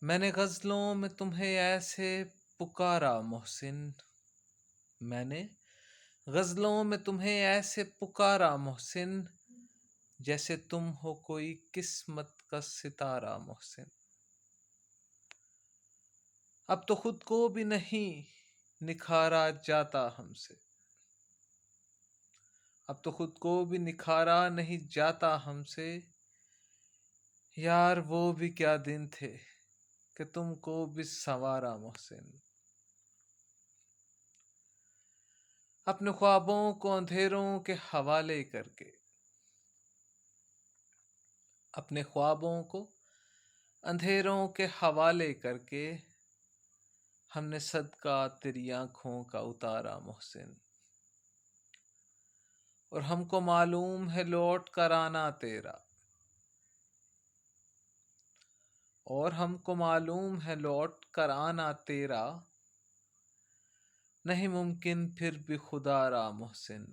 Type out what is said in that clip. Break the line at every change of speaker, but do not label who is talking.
میں نے غزلوں میں تمہیں ایسے پکارا محسن، میں نے غزلوں میں تمہیں ایسے پکارا محسن، جیسے تم ہو کوئی قسمت کا ستارہ محسن۔ اب تو خود کو بھی نہیں نکھارا جاتا ہم سے، اب تو خود کو بھی نکھارا نہیں جاتا ہم سے، یار وہ بھی کیا دن تھے کہ تم کو بھی سنوارا محسن۔ اپنے خوابوں کو اندھیروں کے حوالے کر کے، اپنے خوابوں کو اندھیروں کے حوالے کر کے، ہم نے صدقہ تیری آنکھوں کا اتارا محسن۔ اور ہم کو معلوم ہے لوٹ کر آنا تیرا، اور ہم کو معلوم ہے لوٹ کر آنا تیرا، نہیں ممکن پھر بھی خدا را محسن۔